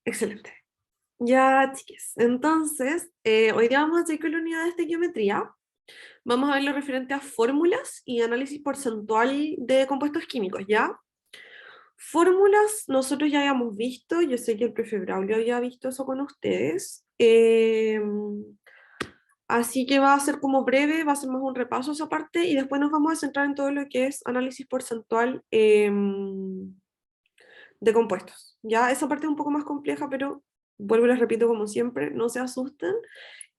Excelente. Ya, chiques. Entonces, hoy día vamos a seguir con la unidad de estequiometría. Vamos a ver lo referente a fórmulas y análisis porcentual de compuestos químicos, ¿ya? Fórmulas, nosotros ya habíamos visto, yo sé que el profe Braulio había visto eso con ustedes. Así que va a ser como breve, va a ser más un repaso esa parte y después nos vamos a centrar en todo lo que es análisis porcentual de compuestos. Ya, esa parte es un poco más compleja, pero vuelvo y les repito como siempre, no se asusten,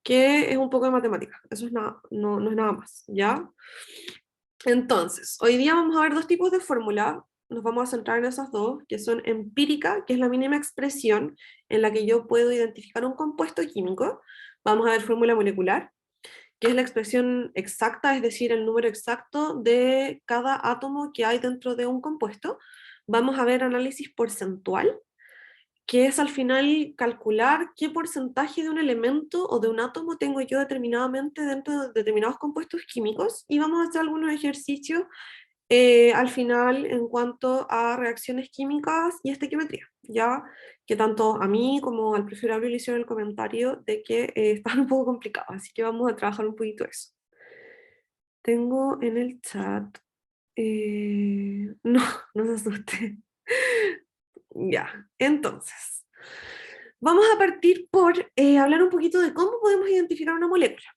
que es un poco de matemática, eso es nada, no, no es nada más, ¿ya? Entonces, hoy día vamos a ver dos tipos de fórmula, nos vamos a centrar en esas dos, que son empírica, que es la mínima expresión en la que yo puedo identificar un compuesto químico, vamos a ver fórmula molecular, que es la expresión exacta, es decir, el número exacto de cada átomo que hay dentro de un compuesto. Vamos a ver análisis porcentual, que es al final calcular qué porcentaje de un elemento o de un átomo tengo yo determinadamente dentro de determinados compuestos químicos, y vamos a hacer algunos ejercicios al final en cuanto a reacciones químicas y estequiometría, ya que tanto a mí como al profesor Abril le hicieron el comentario de que estaban un poco complicados, así que vamos a trabajar un poquito eso. Tengo en el chat, no, no se asuste. Ya, entonces, vamos a partir por hablar un poquito de cómo podemos identificar una molécula,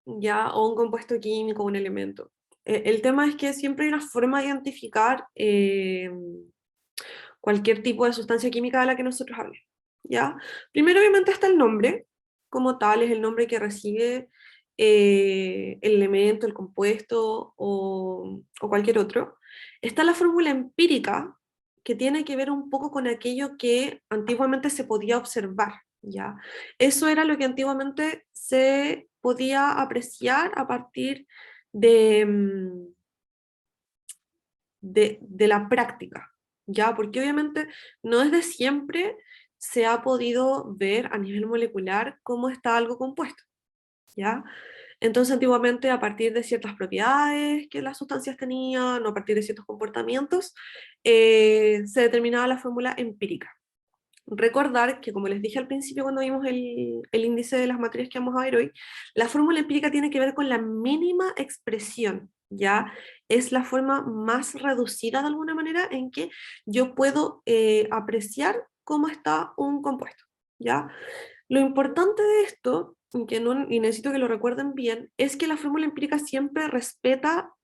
ya, o un compuesto químico, un elemento. El tema es que siempre hay una forma de identificar cualquier tipo de sustancia química de la que nosotros hablemos, ¿ya? Primero, obviamente, está el nombre, como tal, es el nombre que recibe el elemento, el compuesto o cualquier otro. Está la fórmula empírica, que tiene que ver un poco con aquello que antiguamente se podía observar, ¿ya? Eso era lo que antiguamente se podía apreciar a partir de, de la práctica, ¿ya? Porque obviamente no desde siempre se ha podido ver a nivel molecular cómo está algo compuesto, ¿ya? Entonces, antiguamente, a partir de ciertas propiedades que las sustancias tenían, o a partir de ciertos comportamientos, se determinaba la fórmula empírica. Recordar que, como les dije al principio cuando vimos el índice de las materias que vamos a ver hoy, la fórmula empírica tiene que ver con la mínima expresión, ¿ya? Es la forma más reducida de alguna manera en que yo puedo apreciar cómo está un compuesto, ¿ya? Lo importante de esto, y necesito que lo recuerden bien, es que la fórmula empírica siempre respeta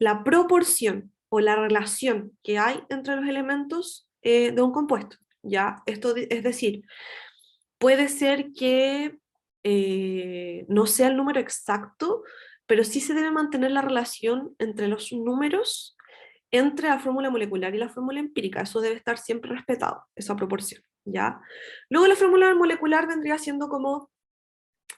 la proporción o la relación que hay entre los elementos de un compuesto, ¿ya? Es decir, puede ser que no sea el número exacto, pero sí se debe mantener la relación entre los números, entre la fórmula molecular y la fórmula empírica. Eso debe estar siempre respetado, esa proporción, ¿ya? Luego la fórmula molecular vendría siendo como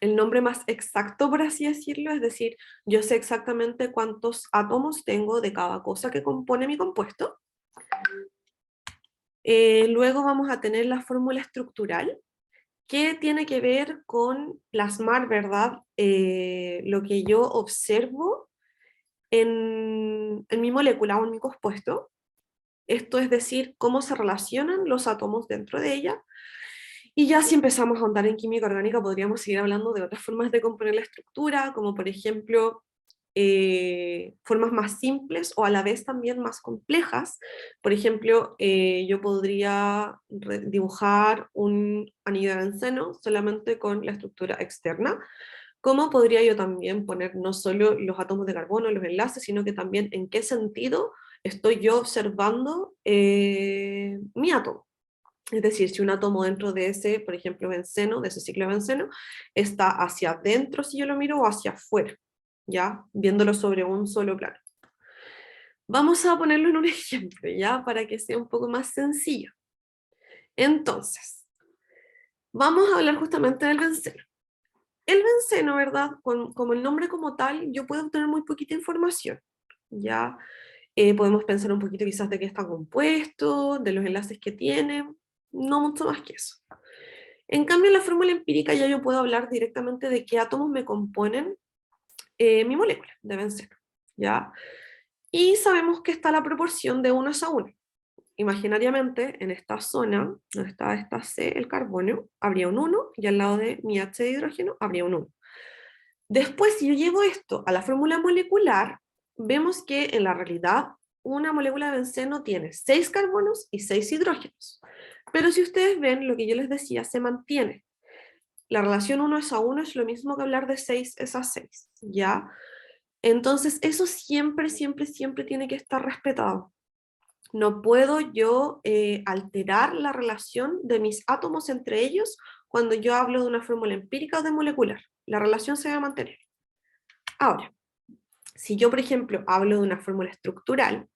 el nombre más exacto, por así decirlo, es decir, yo sé exactamente cuántos átomos tengo de cada cosa que compone mi compuesto. Luego vamos a tener la fórmula estructural, que tiene que ver con plasmar, ¿verdad? Lo que yo observo en mi molécula o en mi compuesto. Esto es decir, cómo se relacionan los átomos dentro de ella. Y ya si empezamos a ahondar en química orgánica, podríamos seguir hablando de otras formas de componer la estructura, como por ejemplo formas más simples o a la vez también más complejas. Por ejemplo, yo podría dibujar un anillo de benceno solamente con la estructura externa, como podría yo también poner no solo los átomos de carbono, los enlaces, sino que también en qué sentido estoy yo observando mi átomo. Es decir, si un átomo dentro de ese, por ejemplo, benceno, de ese ciclo de benceno, está hacia adentro si yo lo miro o hacia afuera, ¿ya? Viéndolo sobre un solo plano. Vamos a ponerlo en un ejemplo, ¿ya? Para que sea un poco más sencillo. Entonces, vamos a hablar justamente del benceno. El benceno, ¿verdad? Como el nombre como tal, yo puedo obtener muy poquita información, ¿ya? Podemos pensar un poquito quizás de qué está compuesto, de los enlaces que tiene, no mucho más que eso. En cambio, en la fórmula empírica ya yo puedo hablar directamente de qué átomos me componen mi molécula de benceno, ¿ya? Y sabemos que está la proporción de 1 a 1, imaginariamente, en esta zona, donde está esta C, el carbono, habría un 1, y al lado de mi H de hidrógeno habría un 1. Después, si yo llevo esto a la fórmula molecular, vemos que en la realidad una molécula de benceno tiene 6 carbonos y 6 hidrógenos. Pero si ustedes ven, lo que yo les decía se mantiene. La relación 1:1 es lo mismo que hablar de 6:6, ¿ya? Entonces, eso siempre, siempre, siempre tiene que estar respetado. No puedo yo alterar la relación de mis átomos entre ellos cuando yo hablo de una fórmula empírica o de molecular. La relación se va a mantener. Ahora, si yo, por ejemplo, hablo de una fórmula estructural,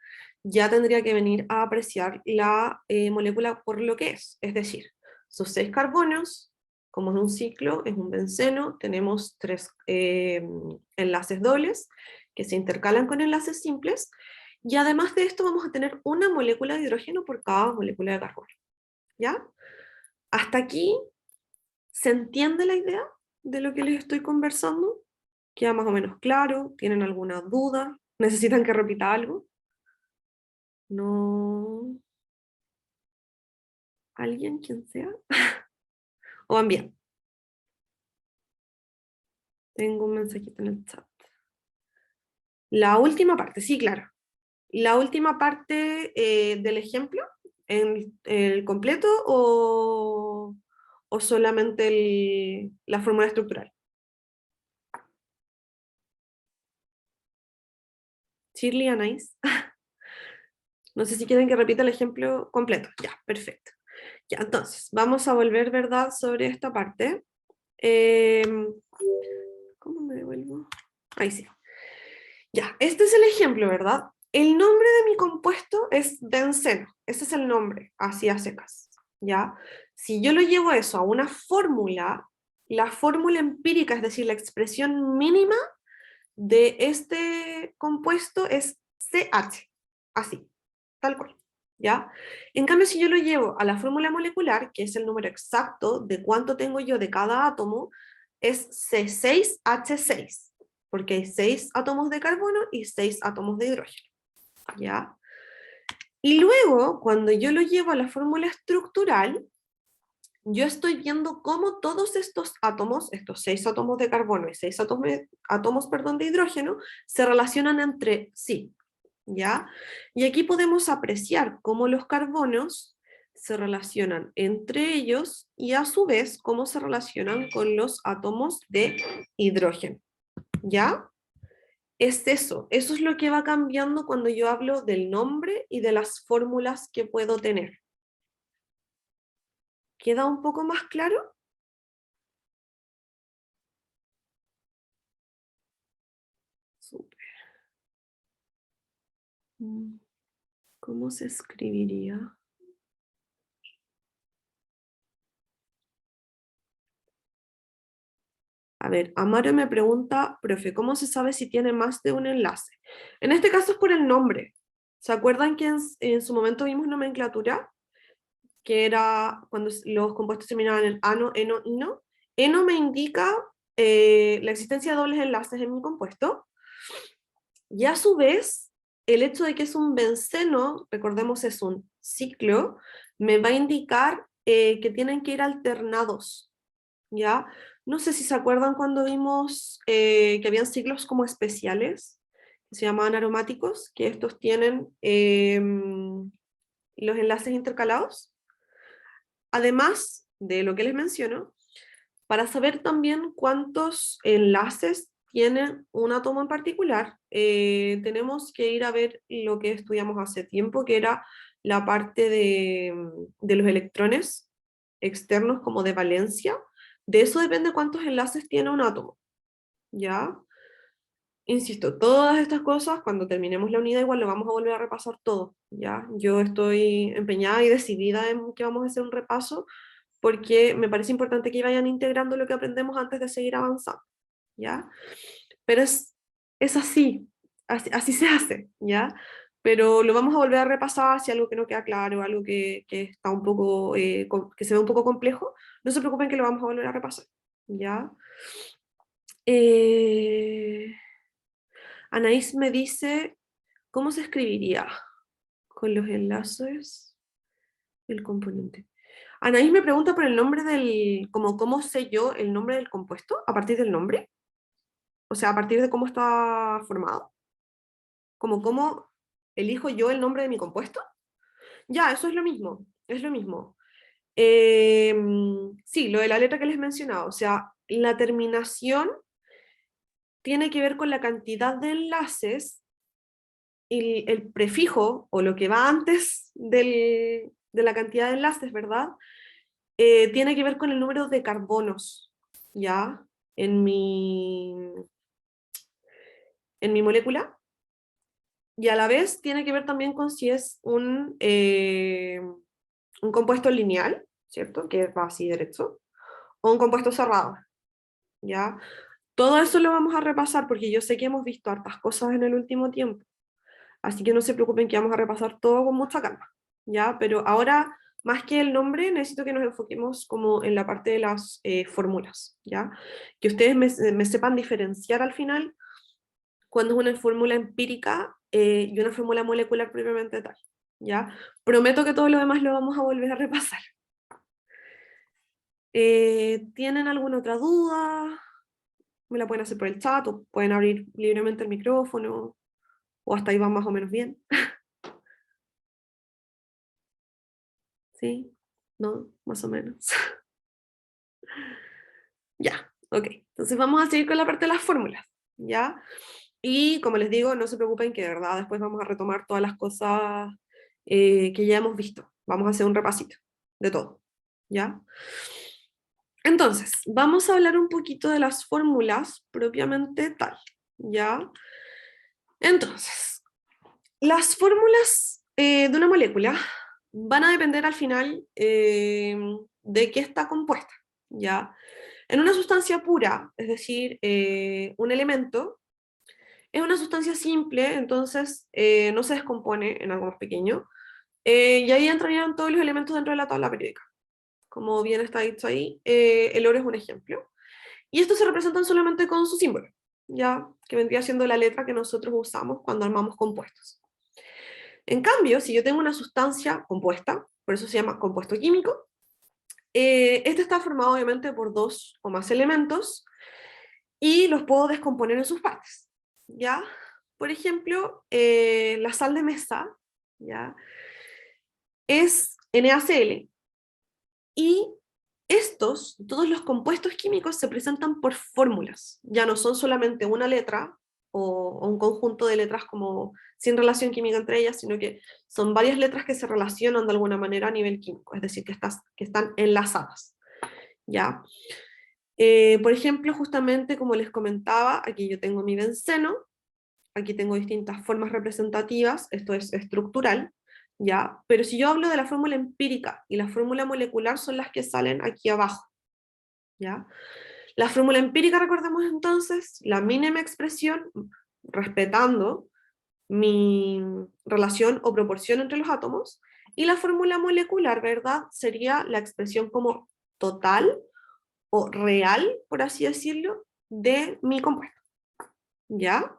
ya tendría que venir a apreciar la molécula por lo que es decir, sus 6 carbonos, como es un ciclo, es un benceno, tenemos 3 enlaces dobles que se intercalan con enlaces simples, y además de esto vamos a tener una molécula de hidrógeno por cada molécula de carbono. ¿Ya? Hasta aquí, ¿se entiende la idea de lo que les estoy conversando? ¿Queda más o menos claro? ¿Tienen alguna duda? ¿Necesitan que repita algo? No. ¿Alguien, quien sea? ¿O van bien? Tengo un mensajito en el chat. La última parte, sí, claro. La última parte del ejemplo, ¿en el completo o solamente la fórmula estructural? Shirley, Anais. No sé si quieren que repita el ejemplo completo. Ya, perfecto. Ya, entonces, vamos a volver, ¿verdad?, sobre esta parte. ¿Cómo me devuelvo? Ahí sí. Ya, este es el ejemplo, ¿verdad? El nombre de mi compuesto es benceno. Ese es el nombre, así a secas. ¿Ya? Si yo lo llevo eso a una fórmula, la fórmula empírica, es decir, la expresión mínima de este compuesto es CH. Así, tal cual. ¿Ya? En cambio, si yo lo llevo a la fórmula molecular, que es el número exacto de cuánto tengo yo de cada átomo, es C6H6, porque hay 6 átomos de carbono y 6 átomos de hidrógeno. ¿Ya? Y luego, cuando yo lo llevo a la fórmula estructural, yo estoy viendo cómo todos estos átomos, estos 6 átomos de carbono y 6 átomos, perdón, de hidrógeno, se relacionan entre sí. ¿Ya? Y aquí podemos apreciar cómo los carbonos se relacionan entre ellos y a su vez cómo se relacionan con los átomos de hidrógeno. ¿Ya? Es eso es lo que va cambiando cuando yo hablo del nombre y de las fórmulas que puedo tener. ¿Queda un poco más claro? Súper. ¿Cómo se escribiría? A ver, Amaro me pregunta, profe, ¿cómo se sabe si tiene más de un enlace? En este caso es por el nombre. ¿Se acuerdan que en su momento vimos nomenclatura? Que era cuando los compuestos terminaban en ano, eno, ino. Eno me indica la existencia de dobles enlaces en mi compuesto. Y a su vez, el hecho de que es un benceno, recordemos es un ciclo, me va a indicar que tienen que ir alternados. ¿Ya? No sé si se acuerdan cuando vimos que habían ciclos como especiales, que se llamaban aromáticos, que estos tienen los enlaces intercalados. Además de lo que les menciono, para saber también cuántos enlaces tiene un átomo en particular, tenemos que ir a ver lo que estudiamos hace tiempo, que era la parte de los electrones externos como de valencia. De eso depende cuántos enlaces tiene un átomo, ¿ya? Insisto, todas estas cosas, cuando terminemos la unidad, igual lo vamos a volver a repasar todo, ¿ya? Yo estoy empeñada y decidida en que vamos a hacer un repaso, porque me parece importante que vayan integrando lo que aprendemos antes de seguir avanzando, ¿ya? Pero es así, así se hace, ¿ya? Pero lo vamos a volver a repasar si algo que no queda claro, algo que está un poco, que se ve un poco complejo, no se preocupen que lo vamos a volver a repasar, ¿ya? Eh... Anaís me dice, ¿cómo se escribiría? Con los enlaces. El componente. Anaís me pregunta por el nombre del, como cómo sé yo el nombre del compuesto, a partir del nombre, o sea, a partir de cómo está formado, como cómo elijo yo el nombre de mi compuesto. Ya, eso es lo mismo. Sí, lo de la letra que les he mencionado, o sea, la terminación tiene que ver con la cantidad de enlaces y el prefijo o lo que va antes de la cantidad de enlaces, ¿verdad? Tiene que ver con el número de carbonos, ¿ya? En mi, en mi molécula. Y a la vez tiene que ver también con si es un compuesto lineal, ¿cierto? Que va así derecho, o un compuesto cerrado, ¿ya? Todo eso lo vamos a repasar porque yo sé que hemos visto hartas cosas en el último tiempo. Así que no se preocupen que vamos a repasar todo con mucha calma, ¿ya? Pero ahora, más que el nombre, necesito que nos enfoquemos como en la parte de las fórmulas, ¿ya? Que ustedes me sepan diferenciar al final cuando es una fórmula empírica y una fórmula molecular propiamente tal, ¿ya? Prometo que todo lo demás lo vamos a volver a repasar. ¿Tienen alguna otra duda? Me la pueden hacer por el chat o pueden abrir libremente el micrófono o hasta ahí van más o menos bien. ¿Sí? ¿No? Más o menos. Ya, ok. Entonces vamos a seguir con la parte de las fórmulas, ¿ya? Y como les digo, no se preocupen que de verdad después vamos a retomar todas las cosas que ya hemos visto. Vamos a hacer un repasito de todo, ¿ya? Entonces, vamos a hablar un poquito de las fórmulas propiamente tal, ¿ya? Entonces, las fórmulas de una molécula van a depender al final de qué está compuesta, ¿ya? En una sustancia pura, es decir, un elemento, es una sustancia simple, entonces no se descompone en algo más pequeño, y ahí entrarían todos los elementos dentro de la tabla periódica. Como bien está dicho ahí, el oro es un ejemplo. Y estos se representan solamente con su símbolo, ya que vendría siendo la letra que nosotros usamos cuando armamos compuestos. En cambio, si yo tengo una sustancia compuesta, por eso se llama compuesto químico, este está formado obviamente por dos o más elementos y los puedo descomponer en sus partes, ¿ya? Por ejemplo, la sal de mesa, ¿ya? Es NaCl y todos los compuestos químicos se presentan por fórmulas, ya no son solamente una letra o un conjunto de letras como sin relación química entre ellas, sino que son varias letras que se relacionan de alguna manera a nivel químico, es decir, que están enlazadas, ¿ya? Por ejemplo, justamente como les comentaba, aquí yo tengo mi benceno, aquí tengo distintas formas representativas, esto es estructural, ¿ya? Pero si yo hablo de la fórmula empírica y la fórmula molecular son las que salen aquí abajo, ¿ya? La fórmula empírica, recordemos entonces, la mínima expresión, respetando mi relación o proporción entre los átomos, y la fórmula molecular, ¿verdad? Sería la expresión como total o real, por así decirlo, de mi compuesto, ¿ya?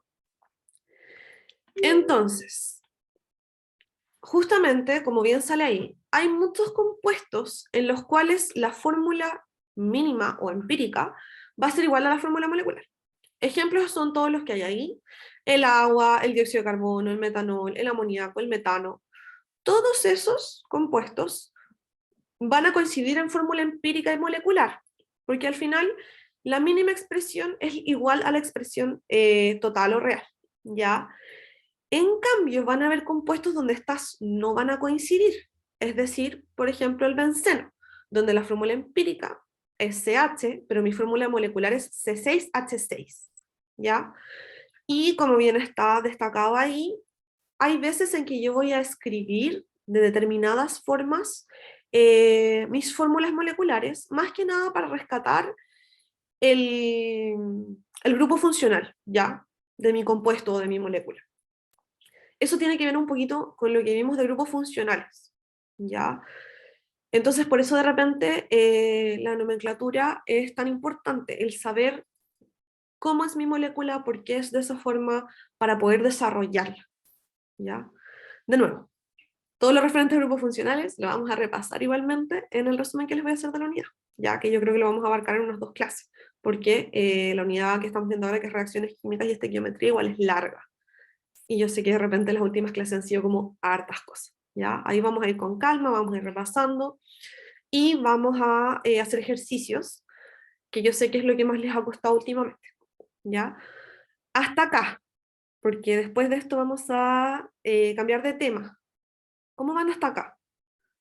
Entonces, justamente, como bien sale ahí, hay muchos compuestos en los cuales la fórmula mínima o empírica va a ser igual a la fórmula molecular. Ejemplos son todos los que hay ahí: el agua, el dióxido de carbono, el metanol, el amoníaco, el metano. Todos esos compuestos van a coincidir en fórmula empírica y molecular, porque al final la mínima expresión es igual a la expresión total o real, ¿ya? En cambio, van a haber compuestos donde estas no van a coincidir. Es decir, por ejemplo, el benceno, donde la fórmula empírica es CH, pero mi fórmula molecular es C6H6, ¿ya? Y como bien está destacado ahí, hay veces en que yo voy a escribir de determinadas formas mis fórmulas moleculares, más que nada para rescatar el, el grupo funcional, ¿ya? De mi compuesto o de mi molécula. Eso tiene que ver un poquito con lo que vimos de grupos funcionales, ¿ya? Entonces, por eso de repente la nomenclatura es tan importante, el saber cómo es mi molécula, por qué es de esa forma, para poder desarrollarla, ¿ya? De nuevo, Todo lo referente a grupos funcionales lo vamos a repasar igualmente en el resumen que les voy a hacer de la unidad, ya que yo creo que lo vamos a abarcar en unas 2 clases, porque la unidad que estamos viendo ahora, que es reacciones químicas y estequiometría, igual es larga. Y yo sé que de repente las últimas clases han sido como hartas cosas, ¿ya? Ahí vamos a ir con calma, vamos a ir repasando y vamos a hacer ejercicios, que yo sé que es lo que más les ha costado últimamente, ¿ya? Hasta acá, porque después de esto vamos a cambiar de tema. ¿Cómo van hasta acá?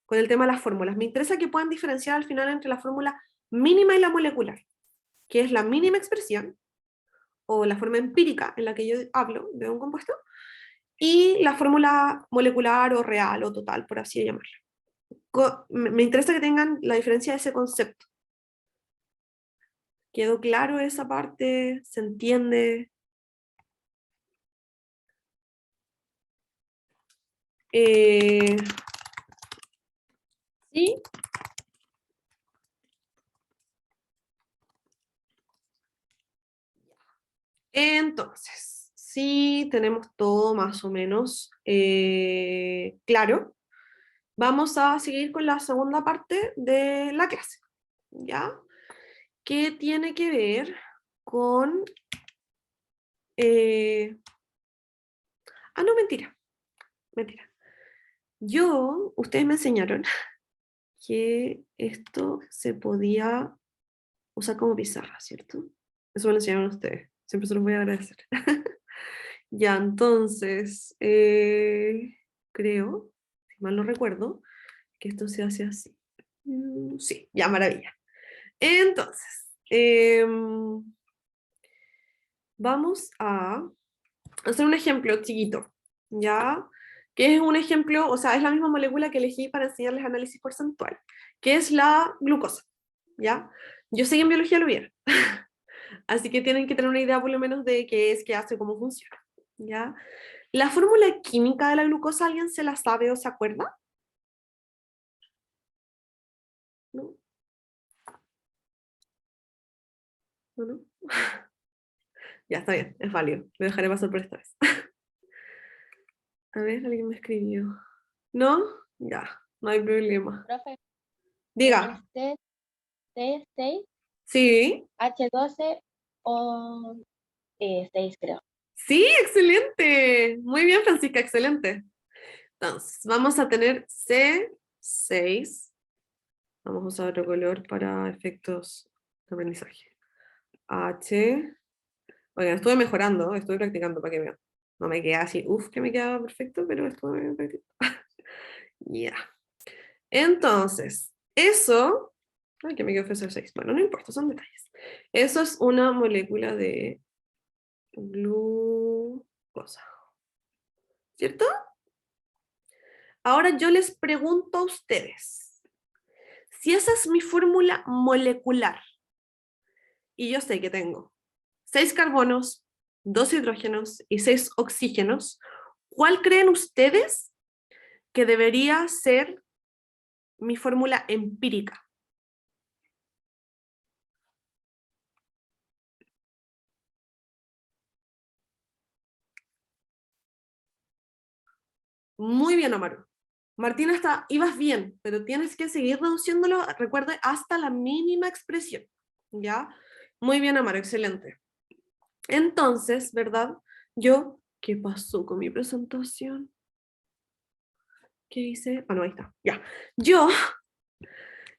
Con el tema de las fórmulas. Me interesa que puedan diferenciar al final entre la fórmula mínima y la molecular, que es la mínima expresión, o la forma empírica en la que yo hablo de un compuesto, y la fórmula molecular o real o total, por así llamarla. Me interesa que tengan la diferencia de ese concepto. ¿Quedó claro esa parte? ¿Se entiende? Eh, ¿Sí? Entonces, sí tenemos todo más o menos claro. Vamos a seguir con la segunda parte de la clase, ¿ya? Que tiene que ver con... no, mentira, mentira. Ustedes me enseñaron que esto se podía usar como pizarra, ¿cierto? Eso me lo enseñaron ustedes. Siempre se los voy a agradecer. Ya, entonces, creo, si mal no recuerdo, que esto se hace así. Sí, ya, maravilla. Entonces, vamos a hacer un ejemplo chiquito, ¿ya? Que es un ejemplo, o sea, es la misma molécula que elegí para enseñarles análisis porcentual, que es la glucosa, ¿ya? Yo sé que en biología lo vieron, así que tienen que tener una idea por lo menos de qué es, qué hace, cómo funciona, ¿ya? La fórmula química de la glucosa, ¿alguien se la sabe o se acuerda? ¿No? ¿No? ¿No? Ya, está bien, es válido. Lo dejaré pasar por esta vez. A ver, alguien me escribió. ¿No? Ya, no hay problema. Profe, Diga. es T6, Sí. H12 o 6, creo. Sí, excelente. Muy bien, Francisca, excelente. Entonces, vamos a tener C6. Vamos a usar otro color para efectos de aprendizaje. H. Oigan, estuve mejorando, estuve practicando para que vean. No me queda así, uff, que me quedaba perfecto, pero estuve practicando. Ya. Entonces, eso. Ay, que me quedó C6. Bueno, no importa, son detalles. Eso es una molécula de glucosa. ¿Cierto? Ahora yo les pregunto a ustedes, si esa es mi fórmula molecular, y yo sé que tengo 6 carbonos, 2 hidrógenos y 6 oxígenos, ¿cuál creen ustedes que debería ser mi fórmula empírica? Muy bien, Amaru. Martina, ibas bien, pero tienes que seguir reduciéndolo, recuerde, hasta la mínima expresión. ¿Ya? Muy bien, Amaru, excelente. Entonces, ¿verdad? ¿Qué pasó con mi presentación? ¿Qué hice? Ah, no, ahí está. Ya. Yo,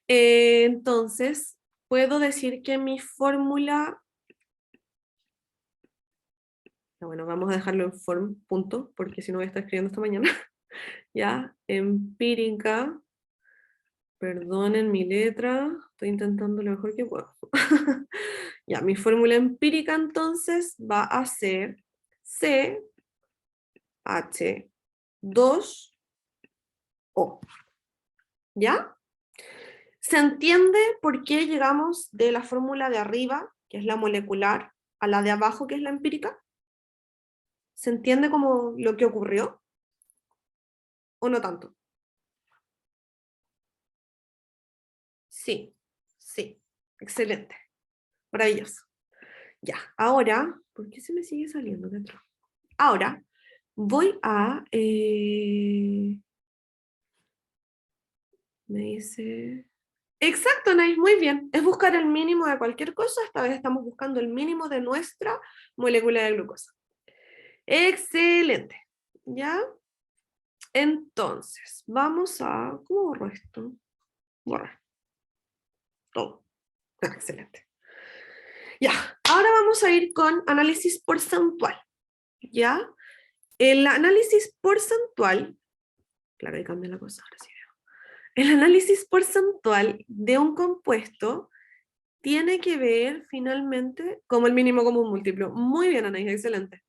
entonces, puedo decir que mi fórmula, bueno, vamos a dejarlo en form, punto, porque si no voy a estar escribiendo esta mañana. Ya, empírica, perdonen mi letra, estoy intentando lo mejor que puedo. Ya, mi fórmula empírica entonces va a ser CH2O. ¿Ya? ¿Se entiende por qué llegamos de la fórmula de arriba, que es la molecular, a la de abajo, que es la empírica? ¿Se entiende como lo que ocurrió? ¿O no tanto? Sí, sí. Excelente. Maravilloso. Ya, ahora, ¿por qué se me sigue saliendo de atrás? Ahora voy a Me dice... Exacto, Nais, muy bien. Es buscar el mínimo de cualquier cosa. Esta vez estamos buscando el mínimo de nuestra molécula de glucosa. Excelente. ¿Ya? Entonces, vamos a... ¿Cómo borro esto? Borrar. Todo. Excelente. Ya, ahora vamos a ir con análisis porcentual. ¿Ya? El análisis porcentual... Claro, ahí cambia la cosa, ahora sí veo. El análisis porcentual de un compuesto tiene que ver finalmente como el mínimo común múltiplo. Muy bien, Anaís, excelente.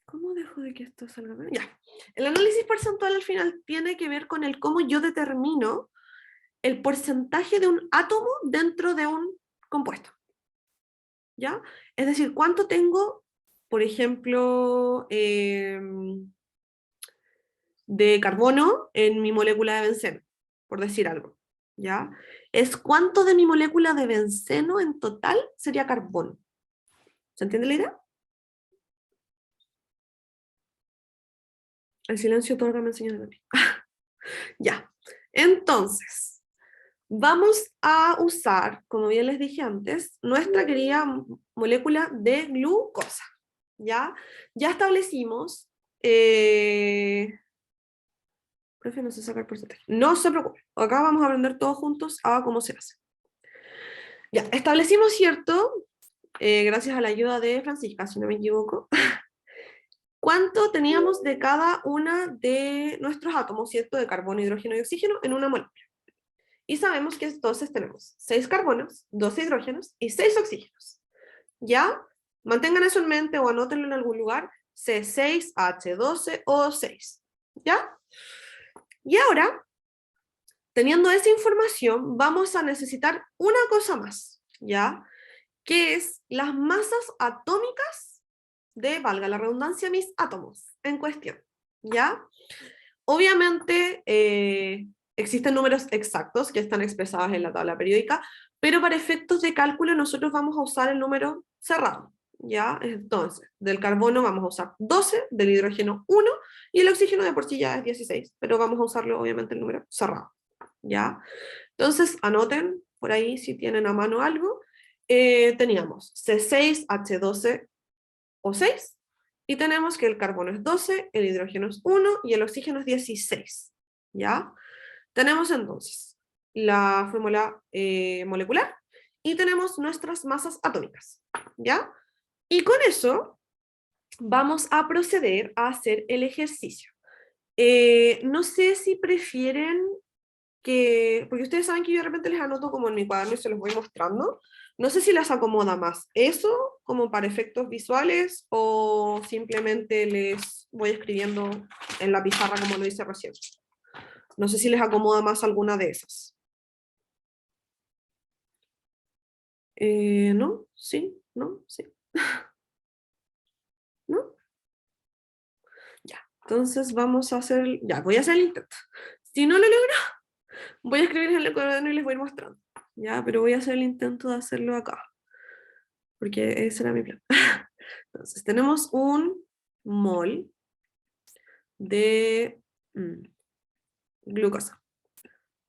¿Cómo dejo de que esto salga bien? Ya. El análisis porcentual al final tiene que ver con el cómo yo determino el porcentaje de un átomo dentro de un compuesto. ¿Ya? Es decir, cuánto tengo, por ejemplo, de carbono en mi molécula de benceno, por decir algo. ¿Ya? Es cuánto de mi molécula de benceno en total sería carbono. ¿Se entiende la idea? El silencio otorga me enseña a mí. Ya. Entonces, vamos a usar, como bien les dije antes, nuestra querida molécula de glucosa. ¿Ya? Ya establecimos... Profe, no sé sacar porcentaje. No se preocupe. Acá vamos a aprender todos juntos a cómo se hace. Ya, establecimos, ¿cierto? Gracias a la ayuda de Francisca, si no me equivoco, cuánto teníamos de cada una de nuestros átomos, ¿cierto? De carbono, hidrógeno y oxígeno en una molécula. Y sabemos que entonces tenemos 6 carbonos, 2 hidrógenos y 6 oxígenos. ¿Ya? Mantengan eso en mente o anótenlo en algún lugar. C6H12O6. ¿Ya? Y ahora, teniendo esa información, vamos a necesitar una cosa más, ¿ya? Que es las masas atómicas de, valga la redundancia, mis átomos en cuestión, ¿ya? Obviamente existen números exactos que están expresados en la tabla periódica, pero para efectos de cálculo nosotros vamos a usar el número cerrado, ¿ya? Entonces, del carbono vamos a usar 12, del hidrógeno 1, y el oxígeno de por sí ya es 16, pero vamos a usarlo obviamente el número cerrado, ¿ya? Entonces, anoten por ahí si tienen a mano algo. Teníamos C6H12O6, y tenemos que el carbono es 12, el hidrógeno es 1 y el oxígeno es 16. ¿Ya? Tenemos entonces la fórmula molecular y tenemos nuestras masas atómicas. ¿Ya? Y con eso vamos a proceder a hacer el ejercicio. No sé si prefieren que, porque ustedes saben que yo de repente les anoto como en mi cuaderno y se los voy mostrando. No sé si les acomoda más eso como para efectos visuales o simplemente les voy escribiendo en la pizarra como lo hice recién. No sé si les acomoda más alguna de esas. ¿No? ¿Sí? ¿No? ¿Sí? ¿No? Ya. Entonces vamos a hacer, ya, voy a hacer el intento. Si no lo logro, voy a escribir en el cuaderno y les voy a ir mostrando. Ya, pero voy a hacer el intento de hacerlo acá, porque ese era mi plan. Entonces, tenemos un mol de glucosa.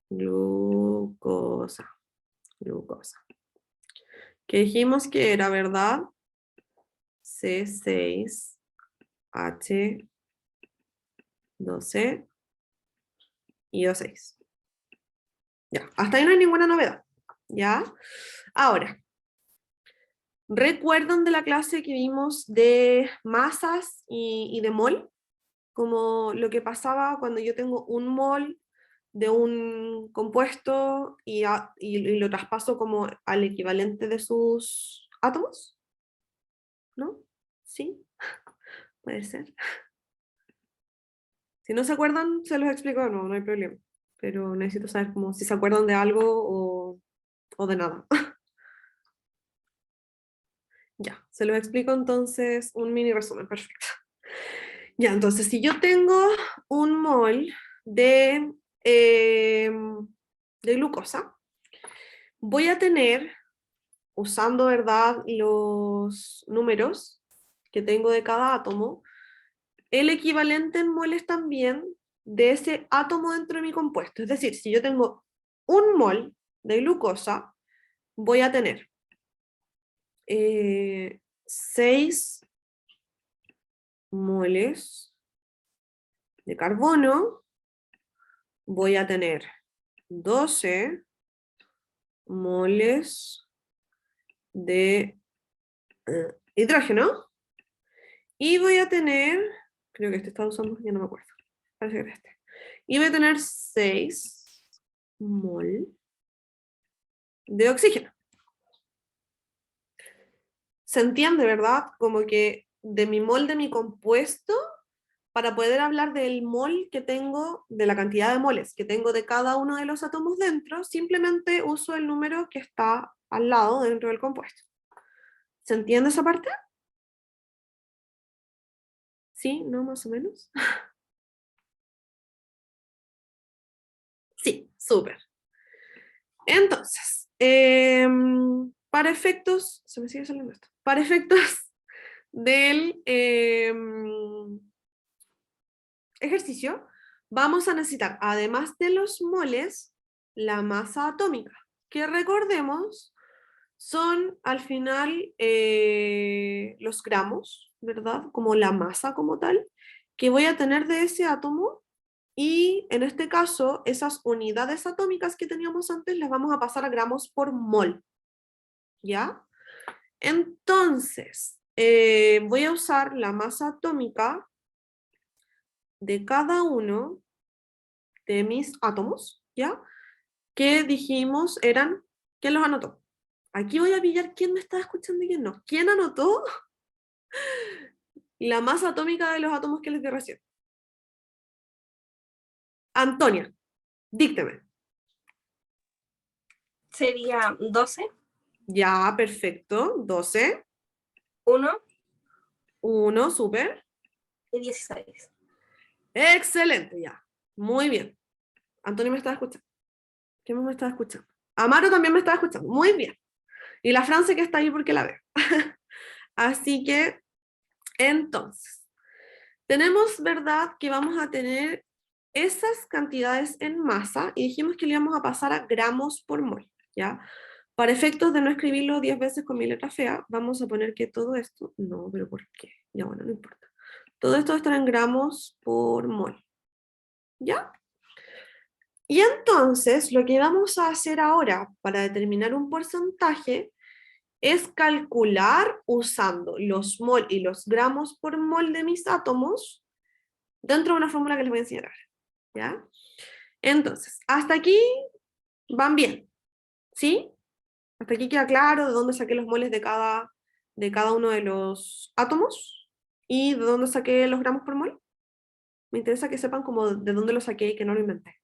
Glucosa. Glucosa. Que dijimos que era, ¿verdad? C6H12 y O6. Ya, hasta ahí no hay ninguna novedad. ¿Ya? Ahora, ¿recuerdan de la clase que vimos de masas y de mol? Como lo que pasaba cuando yo tengo un mol de un compuesto y lo traspaso como al equivalente de sus átomos, ¿no? ¿Sí? Puede ser. Si no se acuerdan, se los explico de nuevo, no hay problema. Pero necesito saber como si se acuerdan de algo o de nada. Ya, se los explico entonces un mini resumen, perfecto. Ya, entonces si yo tengo un mol de, de glucosa, voy a tener, usando, ¿verdad?, los números que tengo de cada átomo, el equivalente en moles también de ese átomo dentro de mi compuesto. Es decir, si yo tengo 1 mol de glucosa, voy a tener 6 moles de carbono, voy a tener 12 moles de hidrógeno, y voy a tener, creo que este está usando, ya no me acuerdo, parece que era este, y voy a tener 6 mol de oxígeno. ¿Se entiende, verdad? Como que de mi mol de mi compuesto, para poder hablar del mol que tengo, de la cantidad de moles que tengo de cada uno de los átomos dentro, simplemente uso el número que está al lado dentro del compuesto. ¿Se entiende esa parte? ¿Sí? ¿No? Más o menos. Sí, súper. Entonces, para efectos, se me sigue saliendo esto, para efectos del ejercicio, vamos a necesitar, además de los moles, la masa atómica, que recordemos son al final los gramos, ¿verdad? Como la masa como tal, que voy a tener de ese átomo, y en este caso, esas unidades atómicas que teníamos antes las vamos a pasar a gramos por mol, ¿ya? Entonces, voy a usar la masa atómica de cada uno de mis átomos, ¿ya? Que dijimos eran, ¿quién los anotó? Aquí voy a pillar quién me está escuchando y quién no. ¿Quién anotó la masa atómica de los átomos que les di recién? Antonia, dícteme. Sería 12, Ya, perfecto. 12, 1 1, súper. y 16. Excelente, ya. Muy bien. Antonio me estaba escuchando. ¿Quién más me estaba escuchando? Amaro también me estaba escuchando. Muy bien. Y la Francia que está ahí porque la veo. Así que, entonces, tenemos, ¿verdad?, que vamos a tener esas cantidades en masa y dijimos que le íbamos a pasar a gramos por mol, ¿ya? Para efectos de no escribirlo 10 veces con mi letra fea, vamos a poner que todo esto, no, pero ¿por qué? Ya bueno, no importa. Todo esto va a estar en gramos por mol, ¿ya? Y entonces, lo que vamos a hacer ahora para determinar un porcentaje es calcular usando los mol y los gramos por mol de mis átomos dentro de una fórmula que les voy a enseñar, ¿ya? Entonces, hasta aquí van bien, ¿sí? Hasta aquí queda claro de dónde saqué los moles de cada uno de los átomos y de dónde saqué los gramos por mol. Me interesa que sepan como de dónde los saqué y que no lo inventé,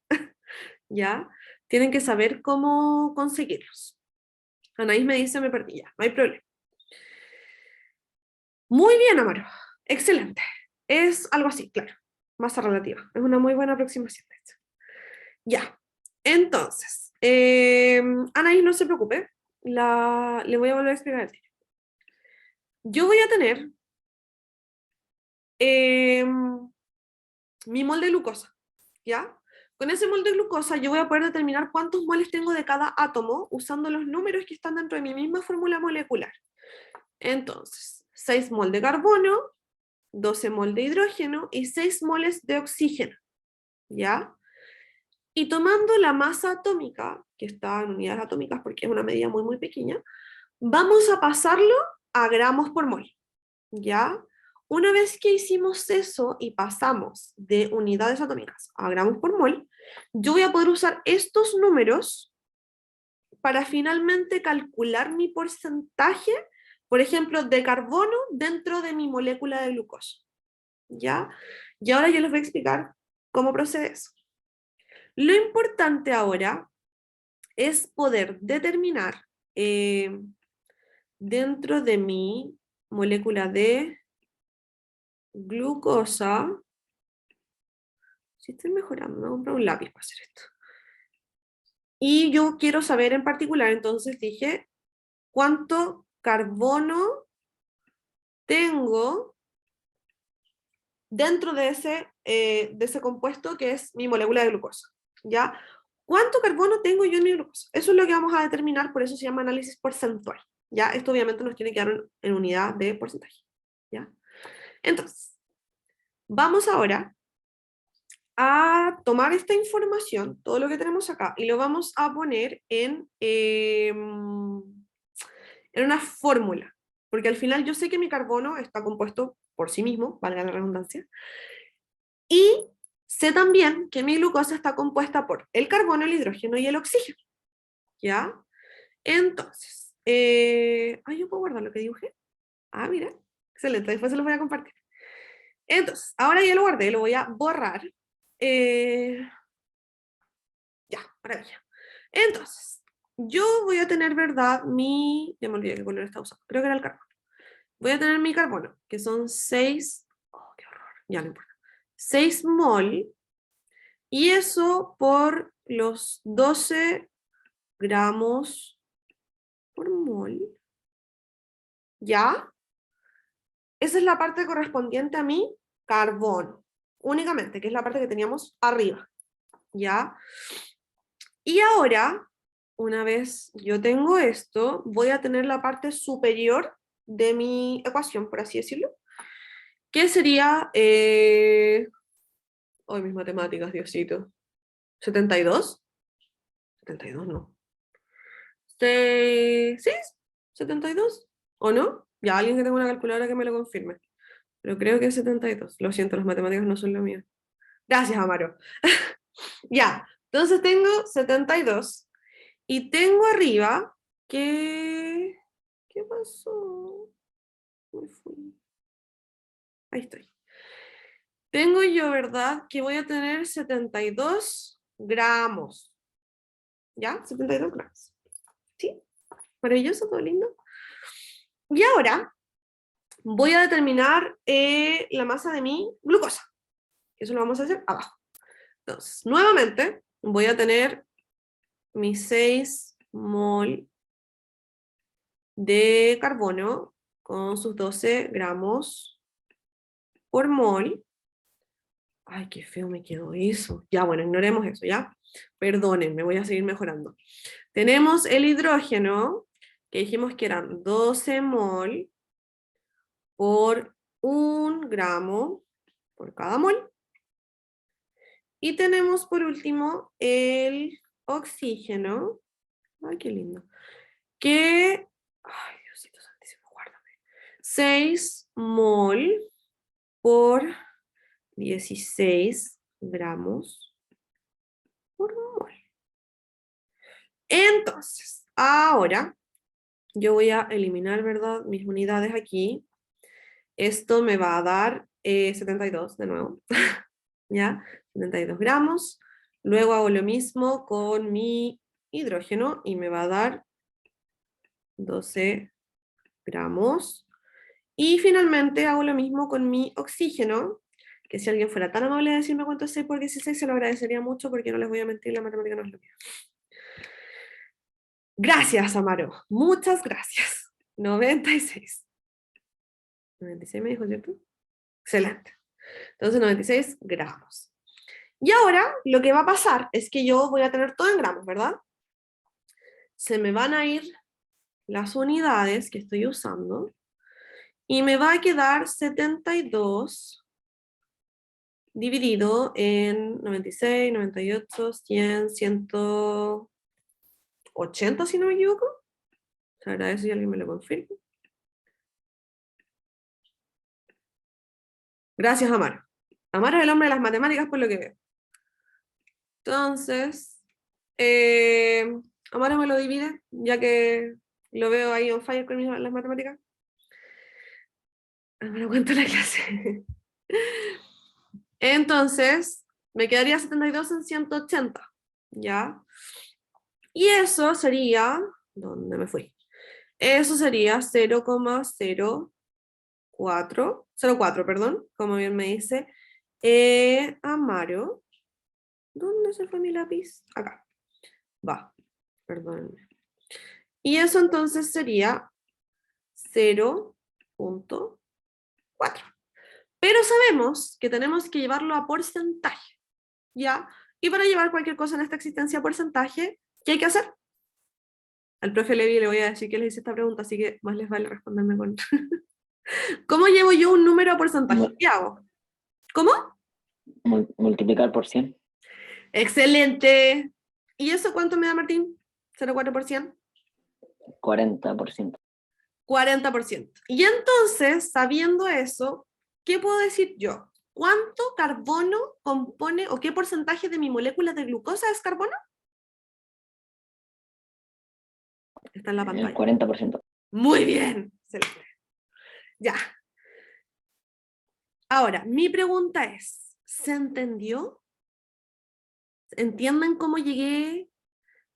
¿ya? Tienen que saber cómo conseguirlos. Anaís me dice, me perdí ya, no hay problema. Muy bien, Amaro. Excelente. Es algo así, claro. Masa relativa. Es una muy buena aproximación, de hecho. Ya. Entonces, Anaís, no se preocupe. Le voy a volver a explicar el tiro. Yo voy a tener mi mol de glucosa, ¿ya? Con ese mol de glucosa yo voy a poder determinar cuántos moles tengo de cada átomo usando los números que están dentro de mi misma fórmula molecular. Entonces, 6 mol de carbono, 12 mol de hidrógeno y 6 moles de oxígeno, ¿ya? Y tomando la masa atómica, que está en unidades atómicas porque es una medida muy, muy pequeña, vamos a pasarlo a gramos por mol, ¿ya? Una vez que hicimos eso y pasamos de unidades atómicas a gramos por mol, yo voy a poder usar estos números para finalmente calcular mi porcentaje, por ejemplo, de carbono dentro de mi molécula de glucosa, ¿ya? Y ahora yo les voy a explicar cómo procede eso. Lo importante ahora es poder determinar dentro de mi molécula de glucosa, si estoy mejorando, me voy a comprar un lápiz para hacer esto. Y yo quiero saber en particular, entonces dije, cuánto carbono tengo dentro de ese de ese compuesto que es mi molécula de glucosa, ¿ya? ¿Cuánto carbono tengo yo en mi glucosa? Eso es lo que vamos a determinar, por eso se llama análisis porcentual, ¿ya? Esto obviamente nos tiene que dar en unidad de porcentaje, ¿ya? Entonces, vamos ahora a tomar esta información, todo lo que tenemos acá, y lo vamos a poner en una fórmula, porque al final yo sé que mi carbono está compuesto por sí mismo, valga la redundancia, y sé también que mi glucosa está compuesta por el carbono, el hidrógeno y el oxígeno, ¿ya? Entonces, yo puedo guardar lo que dibujé. Ah, mira, excelente, después se los voy a compartir. Entonces, ahora ya lo guardé, lo voy a borrar. Ya, maravilla. Entonces, yo voy a tener, ¿verdad? Ya me olvidé qué color está usando, creo que era el carbono. Voy a tener mi carbono, que son 6, qué horror, ya no importa, 6 mol, y eso por los 12 gramos por mol, ¿ya? Esa es la parte correspondiente a mi carbono, únicamente, que es la parte que teníamos arriba, ¿ya? Y ahora, una vez yo tengo esto, voy a tener la parte superior de mi ecuación, por así decirlo, que sería, hoy mis matemáticas, Diosito, 72, 72 no, ¿sí? 72, ¿o no? Ya, alguien que tenga una calculadora que me lo confirme, pero creo que es 72, lo siento, las matemáticas no son lo mío. Gracias, Amaro. Ya, entonces tengo 72 y tengo arriba que... ¿Qué pasó? Me fui. Ahí estoy. Tengo yo, ¿verdad? Que voy a tener 72 gramos. ¿Ya? 72 gramos. ¿Sí? Maravilloso, todo lindo. Y ahora voy a determinar la masa de mi glucosa. Eso lo vamos a hacer abajo. Entonces, nuevamente, voy a tener mis 6 mol de carbono con sus 12 gramos por mol. Ay, qué feo me quedó eso. Ya, bueno, ignoremos eso, ¿ya? Perdonen, me voy a seguir mejorando. Tenemos el hidrógeno, que dijimos que eran 12 mol por 1 gramo por cada mol. Y tenemos por último el oxígeno. Ay, qué lindo. Que, ay, Diosito santísimo, guárdame. 6 mol por 16 gramos por mol. Entonces, ahora yo voy a eliminar, ¿verdad? Mis unidades aquí. Esto me va a dar 72 de nuevo, ¿ya? 72 gramos. Luego hago lo mismo con mi hidrógeno y me va a dar 12 gramos. Y finalmente hago lo mismo con mi oxígeno, que si alguien fuera tan amable de decirme cuánto es 6 por 16, se lo agradecería mucho porque no les voy a mentir, la matemática no es lo mío. Gracias, Amaro. Muchas gracias. 96. 96 me dijo, ¿cierto? Excelente. Entonces 96 gramos. Y ahora lo que va a pasar es que yo voy a tener todo en gramos, ¿verdad? Se me van a ir las unidades que estoy usando y me va a quedar 72 dividido en 96, 98, 100, 180 si no me equivoco. Se agradece si alguien me lo confirma. Gracias, Amaro. Amaro es el hombre de las matemáticas por lo que veo. Entonces, Amaro me lo divide, ya que lo veo ahí on fire con las matemáticas. Me lo cuento la clase. Entonces, me quedaría 72 en 180, ¿ya? Y eso sería, ¿dónde me fui? Eso sería 0,04, perdón, como bien me dice Amaro. ¿Dónde se fue mi lápiz? Acá. Va, perdónenme. Y eso entonces sería 0,4. Pero sabemos que tenemos que llevarlo a porcentaje, ¿ya? Y para llevar cualquier cosa en esta existencia a porcentaje, ¿qué hay que hacer? Al profe Levi le voy a decir que les hice esta pregunta, así que más les vale responderme con... ¿Cómo llevo yo un número a porcentaje? ¿Qué hago? ¿Cómo? Multiplicar por 100. ¡Excelente! ¿Y eso cuánto me da, Martín? ¿0,4%? 40%. 40%. Y entonces, sabiendo eso, ¿qué puedo decir yo? ¿Cuánto carbono compone o qué porcentaje de mi molécula de glucosa es carbono? Está en la El pantalla. 40%. Muy bien. Excelente. Ya. Ahora, mi pregunta es, ¿se entendió? ¿Entienden cómo llegué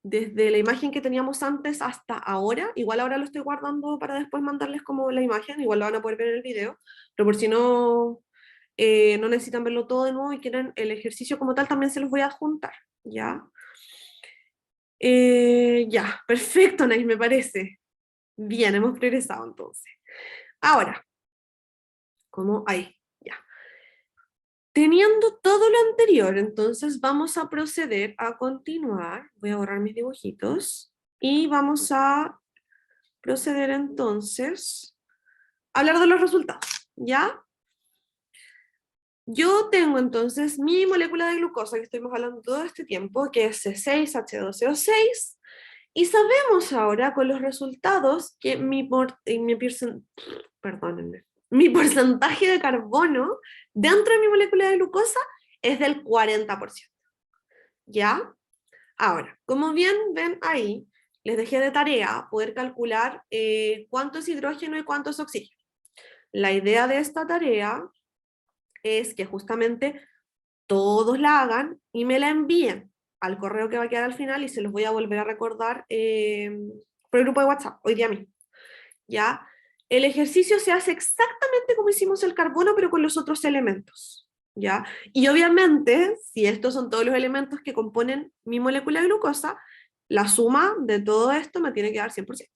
desde la imagen que teníamos antes hasta ahora? Igual ahora lo estoy guardando para después mandarles como la imagen, igual lo van a poder ver en el video, pero por si no, no necesitan verlo todo de nuevo y quieren el ejercicio como tal, también se los voy a adjuntar, ¿ya? Ya, perfecto, Nais, me parece. Bien, hemos progresado entonces. Ahora, ¿cómo? Ahí, ya. Teniendo todo lo anterior, entonces vamos a proceder a continuar. Voy a borrar mis dibujitos y vamos a proceder entonces a hablar de los resultados, ¿ya? Yo tengo entonces mi molécula de glucosa que estuvimos hablando todo este tiempo, que es C6H12O6, y sabemos ahora con los resultados que perdónenme, mi porcentaje de carbono dentro de mi molécula de glucosa es del 40%. ¿Ya? Ahora, como bien ven ahí, les dejé de tarea poder calcular cuánto es hidrógeno y cuánto es oxígeno. La idea de esta tarea es que justamente todos la hagan y me la envíen al correo que va a quedar al final y se los voy a volver a recordar por el grupo de WhatsApp, hoy día mismo. ¿Ya? El ejercicio se hace exactamente como hicimos el carbono, pero con los otros elementos. ¿Ya? Y obviamente, si estos son todos los elementos que componen mi molécula de glucosa, la suma de todo esto me tiene que dar 100%.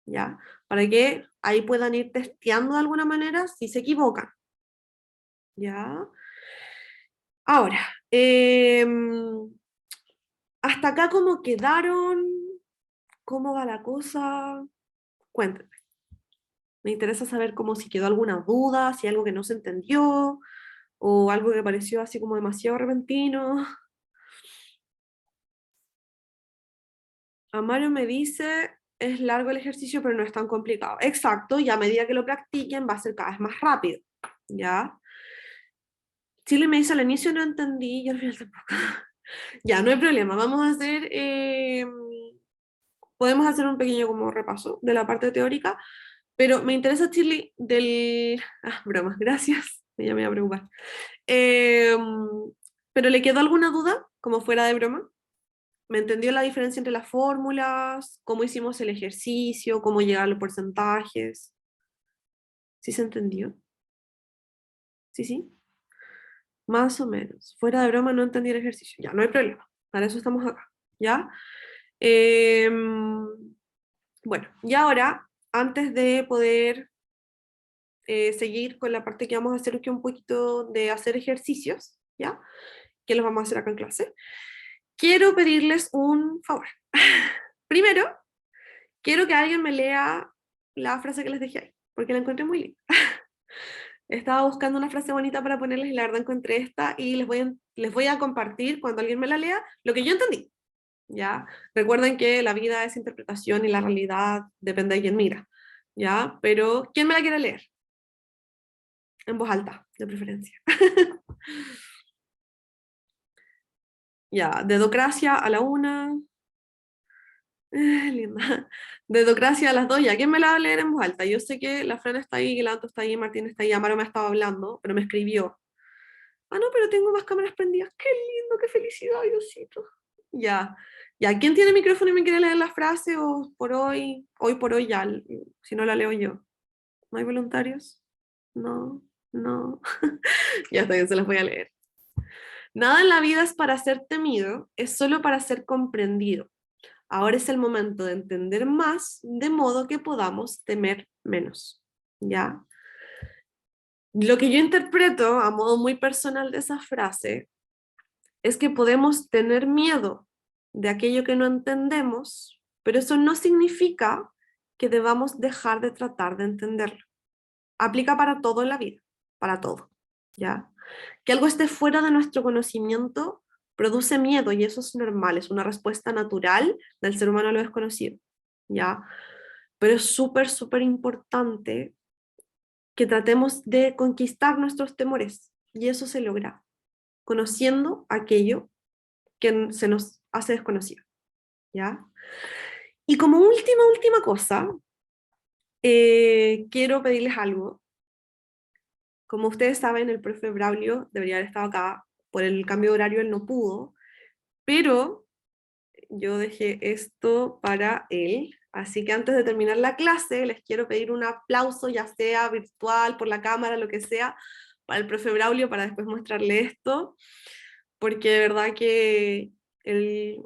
¿Ya? Para que ahí puedan ir testeando de alguna manera si se equivocan. ¿Ya? Ahora, hasta acá cómo quedaron, cómo va la cosa, cuéntenme. Me interesa saber cómo si quedó alguna duda, si algo que no se entendió, o algo que pareció así como demasiado repentino. Amario me dice, es largo el ejercicio, pero no es tan complicado. Exacto, y a medida que lo practiquen va a ser cada vez más rápido, ¿ya? Chile me dice al inicio no entendí, y al final tampoco. Ya, no hay problema, vamos a hacer, podemos hacer un pequeño como repaso de la parte teórica, pero me interesa, Chile, del... Ah, bromas, gracias, ya me iba a preocupar. ¿Pero le quedó alguna duda, como fuera de broma? ¿Me entendió la diferencia entre las fórmulas? ¿Cómo hicimos el ejercicio? ¿Cómo llegar a los porcentajes? ¿Sí se entendió? ¿Sí, sí? Más o menos. Fuera de broma no entendí el ejercicio. Ya, no hay problema. Para eso estamos acá. ¿Ya? Bueno, y ahora, antes de poder seguir con la parte que vamos a hacer, que un poquito de hacer ejercicios, ¿ya? Que los vamos a hacer acá en clase. Quiero pedirles un favor. Primero, quiero que alguien me lea la frase que les dejé ahí, porque la encontré muy linda. Estaba buscando una frase bonita para ponerles y la verdad encontré esta y les voy a compartir cuando alguien me la lea lo que yo entendí. ¿Ya? Recuerden que la vida es interpretación y la realidad depende de quién mira. ¿Ya? Pero, ¿quién me la quiere leer? En voz alta, de preferencia. Ya, dedocracia a la una. Linda. Dedocracia a las dos, ya. ¿Quién me la va a leer en voz alta? Yo sé que la Fran está ahí, que el Anto está ahí, Martín está ahí, Amaro me estaba hablando, pero me escribió. Ah, no, pero tengo más cámaras prendidas. Qué lindo, qué felicidad, Diosito. Ya. Ya, ¿quién tiene micrófono y me quiere leer la frase? O por hoy por hoy ya, si no la leo yo. ¿No hay voluntarios? No, no. Ya está bien, se las voy a leer. Nada en la vida es para ser temido, es solo para ser comprendido. Ahora es el momento de entender más, de modo que podamos temer menos. ¿Ya? Lo que yo interpreto a modo muy personal de esa frase es que podemos tener miedo de aquello que no entendemos, pero eso no significa que debamos dejar de tratar de entenderlo. Aplica para todo en la vida, para todo, ¿ya? Que algo esté fuera de nuestro conocimiento produce miedo y eso es normal, es una respuesta natural del ser humano a lo desconocido, ¿ya? Pero es súper, súper importante que tratemos de conquistar nuestros temores y eso se logra conociendo aquello que se nos hace desconocido, ¿ya? Y como última cosa, quiero pedirles algo. Como ustedes saben, el profe Braulio debería haber estado acá, por el cambio de horario él no pudo, pero yo dejé esto para él, así que antes de terminar la clase les quiero pedir un aplauso, ya sea virtual, por la cámara, lo que sea, para el profe Braulio, para después mostrarle esto, porque de verdad que él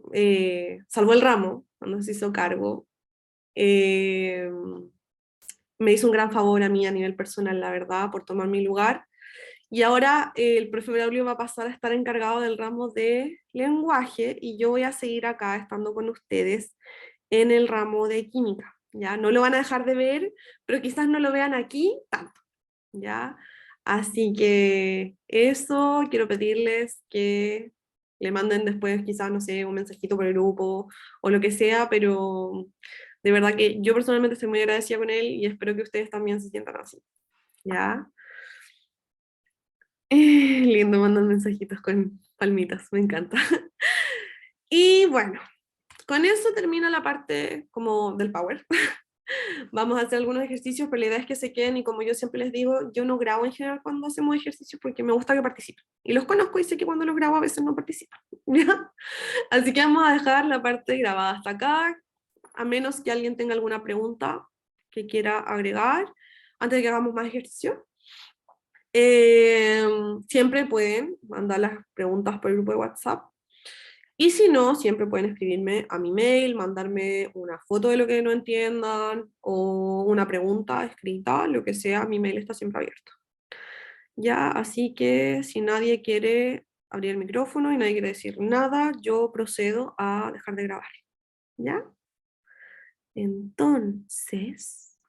salvó el ramo cuando se hizo cargo. Eh, Me hizo un gran favor a mí a nivel personal, la verdad, por tomar mi lugar. Y ahora el profe Braulio va a pasar a estar encargado del ramo de lenguaje y yo voy a seguir acá estando con ustedes en el ramo de química. ¿Ya? No lo van a dejar de ver, pero quizás no lo vean aquí tanto. ¿Ya? Así que eso, quiero pedirles que le manden después quizás, no sé, un mensajito por el grupo o lo que sea, pero de verdad que yo personalmente estoy muy agradecida con él y espero que ustedes también se sientan así. ¿Ya? Lindo, mandan mensajitos con palmitas, me encanta. Y bueno, con eso termina la parte como del power. Vamos a hacer algunos ejercicios, pero la idea es que se queden y como yo siempre les digo, yo no grabo en general cuando hacemos ejercicios porque me gusta que participen. Y los conozco y sé que cuando los grabo a veces no participan. ¿Ya? Así que vamos a dejar la parte grabada hasta acá, a menos que alguien tenga alguna pregunta que quiera agregar antes de que hagamos más ejercicio. Siempre pueden mandar las preguntas por el grupo de WhatsApp. Y si no, siempre pueden escribirme a mi mail, mandarme una foto de lo que no entiendan o una pregunta escrita, lo que sea, mi mail está siempre abierto. Ya, así que si nadie quiere abrir el micrófono y nadie quiere decir nada, yo procedo a dejar de grabar. ¿Ya? Entonces,